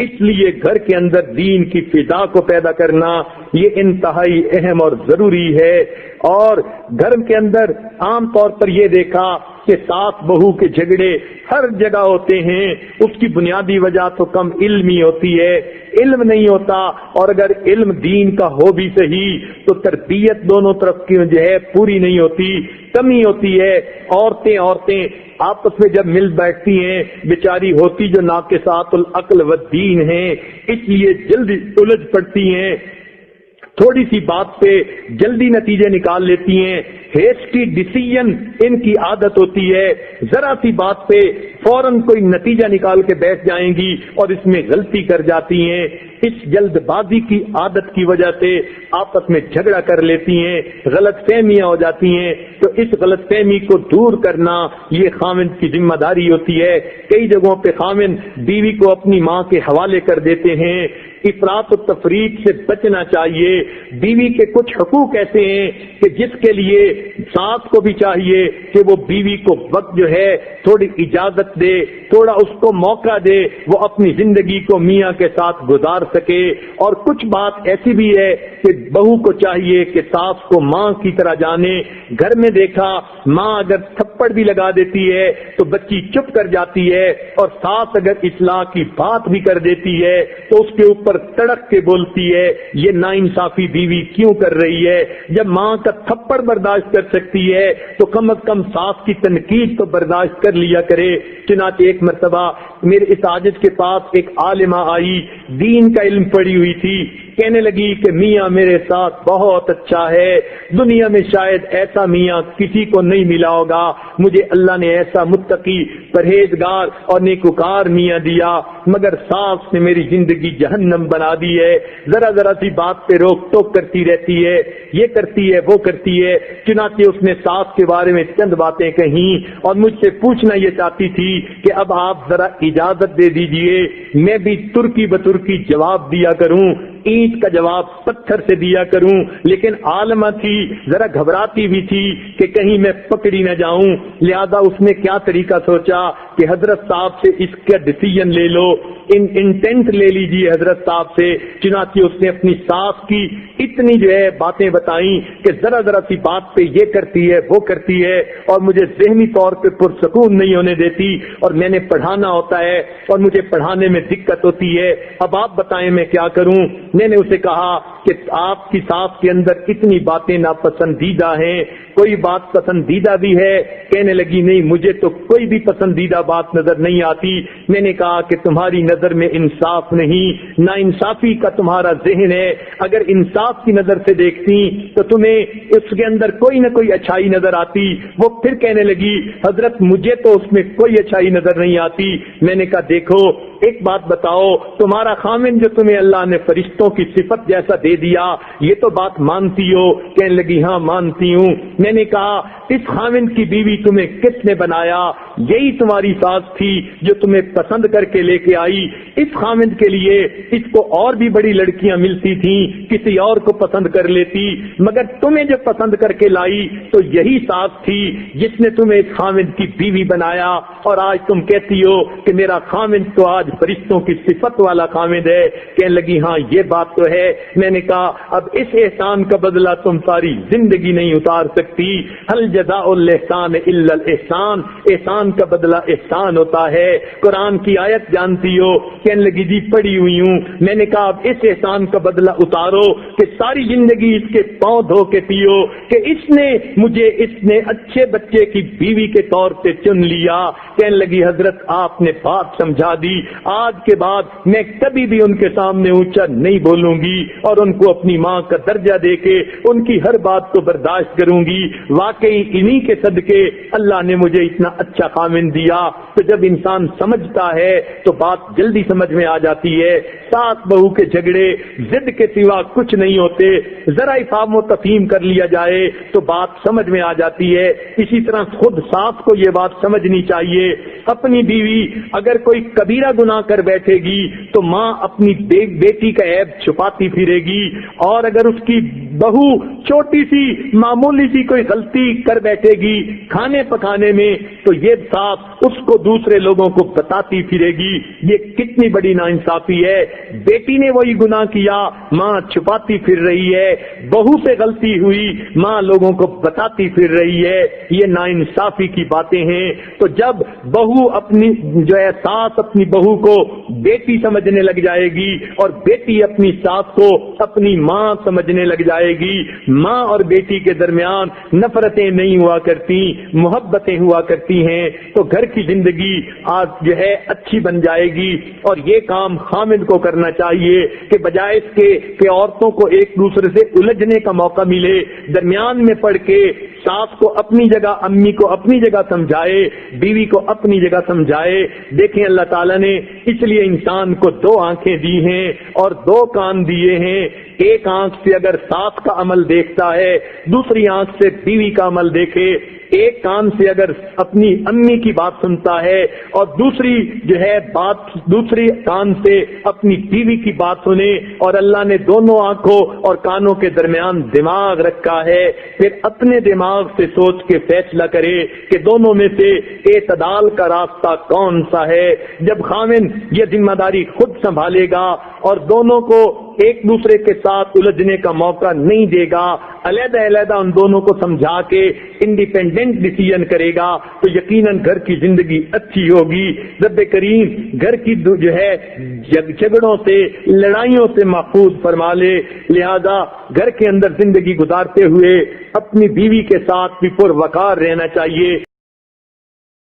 اس لیے گھر کے اندر دین کی فضا کو پیدا کرنا یہ انتہائی اہم اور ضروری ہے۔ اور گھر کے اندر عام طور پر یہ دیکھا کہ ساس بہو کے جھگڑے ہر جگہ ہوتے ہیں، اس کی بنیادی وجہ تو کم علمی ہوتی ہے، علم نہیں ہوتا، اور اگر علم دین کا ہو بھی صحیح تو تربیت دونوں طرف کی جو ہے پوری نہیں ہوتی، کمی ہوتی ہے۔ عورتیں آپس میں جب مل بیٹھتی ہیں بیچاری ہوتی جو ناقصات العقل والدین ہیں، اس لیے جلدی الجھ پڑتی ہیں، تھوڑی سی بات پہ جلدی نتیجے نکال لیتی ہیں، ہیسٹی ڈیسیژن ان کی عادت ہوتی ہے، ذرا سی بات پہ فوراً کوئی نتیجہ نکال کے بیٹھ جائیں گی اور اس میں غلطی کر جاتی ہیں۔ اس جلد بازی کی عادت کی وجہ سے آپس میں جھگڑا کر لیتی ہیں، غلط فہمیاں ہو جاتی ہیں۔ تو اس غلط فہمی کو دور کرنا یہ خاوند کی ذمہ داری ہوتی ہے۔ کئی جگہوں پہ خاوند بیوی کو اپنی ماں کے حوالے کر دیتے ہیں۔ افراط و تفریط سے بچنا چاہیے۔ بیوی کے کچھ حقوق ایسے ہیں کہ جس کے لیے ساس کو بھی چاہیے کہ وہ بیوی کو وقت جو ہے تھوڑی اجازت دے، تھوڑا اس کو موقع دے، وہ اپنی زندگی کو میاں کے ساتھ گزار سکے۔ اور کچھ بات ایسی بھی ہے کہ بہو کو چاہیے کہ ساس کو ماں کی طرح جانے۔ گھر میں دیکھا ماں اگر تھپڑ بھی لگا دیتی ہے تو بچی چپ کر جاتی ہے، اور ساس اگر اصلاح کی بات بھی کر دیتی ہے تو اس کے اوپر تڑک کے بولتی ہے یہ ناانصافی بیوی کیوں کر رہی ہے۔ جب ماں کا تھپڑ برداشت کر سکتی ہے تو کم از کم ساس کی تنقید تو برداشت کر لیا کرے۔ چنانچہ ایک مرتبہ میرے اس عاجز کے پاس ایک عالمہ آئی، دین کا علم پڑھی ہوئی تھی، کہنے لگی کہ میاں میرے ساتھ بہت اچھا ہے، دنیا میں شاید ایسا میاں کسی کو نہیں ملا ہوگا، مجھے اللہ نے ایسا متقی پرہیزگار اور نیکوکار میاں دیا، مگر ساس نے میری زندگی جہنم بنا دی ہے، ذرا سی بات پہ روک ٹوک کرتی رہتی ہے، یہ کرتی ہے وہ کرتی ہے۔ چنانچہ اس نے ساس کے بارے میں چند باتیں کہیں اور مجھ سے پوچھنا یہ چاہتی تھی کہ اب آپ ذرا اجازت دے دیجئے میں بھی ترکی بترکی جواب دیا کروں، اینٹ کا جواب پتھر سے دیا کروں، لیکن عالمہ تھی، ذرا گھبراتی بھی تھی کہ کہیں میں پکڑی نہ جاؤں۔ لہذا اس نے کیا طریقہ سوچا کہ حضرت صاحب سے اس کا ڈیسیژن لے لو، انٹینٹ لے لیجیے حضرت صاحب سے۔ چنانچہ اس نے اپنی ساس کی اتنی جو ہے باتیں بتائیں کہ ذرا سی بات پہ یہ کرتی ہے وہ کرتی ہے، اور مجھے ذہنی طور پہ پرسکون نہیں ہونے دیتی، اور میں نے پڑھانا ہوتا ہے اور مجھے پڑھانے میں دقت ہوتی ہے، اب آپ بتائیں میں کیا کروں۔ میں نے اسے کہا کہ آپ کی ساس کے اندر اتنی باتیں ناپسندیدہ ہیں، کوئی بات پسندیدہ بھی ہے؟ کہنے لگی نہیں مجھے تو کوئی بھی پسندیدہ بات نظر نہیں آتی۔ میں نے کہا کہ تمہاری نظر میں انصاف نہیں، نا انصافی کا تمہارا ذہن ہے، اگر انصاف کی نظر سے دیکھتی تو تمہیں اس کے اندر کوئی نہ کوئی اچھائی نظر آتی۔ وہ پھر کہنے لگی حضرت مجھے تو اس میں کوئی اچھائی نظر نہیں آتی۔ میں نے کہا دیکھو ایک بات بتاؤ، تمہارا خامن جو تمہیں اللہ نے فرشتوں کی صفت جیسا دے دیا یہ تو بات مانتی ہو؟ کہنے لگی ہاں مانتی ہوں۔ میں نے کہا اس خامن کی بیوی تمہیں کس نے بنایا؟ یہی تمہاری ساس تھی جو تمہیں پسند کر کے لے کے آئی۔ اس خامن کے لیے اس کو اور بھی بڑی لڑکیاں ملتی تھیں، کسی اور کو پسند کر لیتی، مگر تمہیں جو پسند کر کے لائی تو یہی ساس تھی جس نے تمہیں اس خامن کی بیوی بنایا، اور آج تم کہتی ہو کہ میرا خامن تو آج فرشتوں کی صفت والا خامن ہے۔ کہنے لگی ہاں یہ بات تو ہے۔ میں نے کہا اب اس احسان کا بدلہ تم ساری زندگی نہیں اتار سکتی، ہل جزاء الاحسان الا الاحسان، احسان کا بدلہ احسان ہوتا ہے۔ قرآن کی آیت جانتی ہو؟ کہنے لگی جی پڑھی ہوئی ہوں۔ میں نے کہا اب اس احسان کا بدلہ اتارو کہ ساری زندگی اس کے پاؤں دھو کے پیو کہ اس نے مجھے اچھے بچے کی بیوی کے طور پہ چن لیا۔ کہنے لگی حضرت آپ نے بات سمجھا دی، آج کے بعد میں کبھی بھی ان کے سامنے اونچا نہیں بولوں گی اور ان کو اپنی ماں کا درجہ دے کے ان کی ہر بات کو برداشت کروں گی۔ واقعی انہی کے صدقے اللہ نے مجھے اتنا اچھا خامن دیا۔ تو جب انسان سمجھتا ہے تو بات جلدی سمجھ میں آ جاتی ہے۔ ساس بہو کے جھگڑے ضد کے سوا کچھ نہیں ہوتے، ذرا افہام و تفہیم کر لیا جائے تو بات سمجھ میں آ جاتی ہے۔ اسی طرح خود ساس کو یہ بات سمجھنی چاہیے، اپنی بیوی اگر کوئی کبیرہ گناہ کر بیٹھے گی تو ماں اپنی بیٹی کا عیب چھپاتی پھرے گی، اور اگر اس کی بہو چھوٹی سی معمولی سی کوئی غلطی کر بیٹھے گی کھانے پکانے میں تو یہ ساتھ اس کو دوسرے لوگوں کو بتاتی پھرے گی۔ یہ کتنی بڑی ناانصافی ہے۔ بیٹی نے وہی گناہ کیا، ماں چھپاتی پھر رہی ہے، بہو سے غلطی ہوئی، ماں لوگوں کو بتاتی پھر رہی ہے۔ یہ ناانصافی کی باتیں ہیں۔ تو جب بہو اپنی ساس اپنی بہو کو بیٹی سمجھنے لگ جائے گی اور بیٹی اپنی ساس کو اپنی ماں سمجھنے لگ جائے گی، ماں اور بیٹی کے درمیان نفرتیں نہیں ہوا کرتی، محبتیں ہوا کرتی ہیں، تو گھر کی زندگی آج اچھی بن جائے گی۔ اور یہ کام خامد کو کرنا چاہیے کہ بجائے اس کے کہ عورتوں کو ایک دوسرے سے الجھنے کا موقع ملے، درمیان میں پڑھ کے ساس کو اپنی جگہ، امی کو اپنی جگہ سمجھائے، بیوی کو اپنی جگہ سمجھائے۔ دیکھیں اللہ تعالیٰ نے اس لیے انسان کو 2 آنکھیں دی ہیں اور 2 کان دیے ہیں۔ ایک آنکھ سے اگر ساس کا عمل دیکھتا ہے، دوسری آنکھ سے بیوی کا عمل دیکھے۔ ایک کان سے اگر اپنی امی کی بات سنتا ہے اور دوسری کان سے اپنی بیوی کی بات سنے، اور اللہ نے دونوں آنکھوں اور کانوں کے درمیان دماغ رکھا ہے، پھر اپنے دماغ سے سوچ کے فیصلہ کرے کہ دونوں میں سے اعتدال کا راستہ کون سا ہے۔ جب خاوند یہ ذمہ داری خود سنبھالے گا اور دونوں کو ایک دوسرے کے ساتھ الجھنے کا موقع نہیں دے گا، علیحدہ علیحدہ ان دونوں کو سمجھا کے انڈیپینڈنٹ ڈیسیژن کرے گا، تو یقیناً گھر کی زندگی اچھی ہوگی۔ رب کریم گھر کی جھگڑوں سے، لڑائیوں سے محفوظ فرما لے۔ لہذا گھر کے اندر زندگی گزارتے ہوئے اپنی بیوی کے ساتھ بھی پروقار رہنا چاہیے۔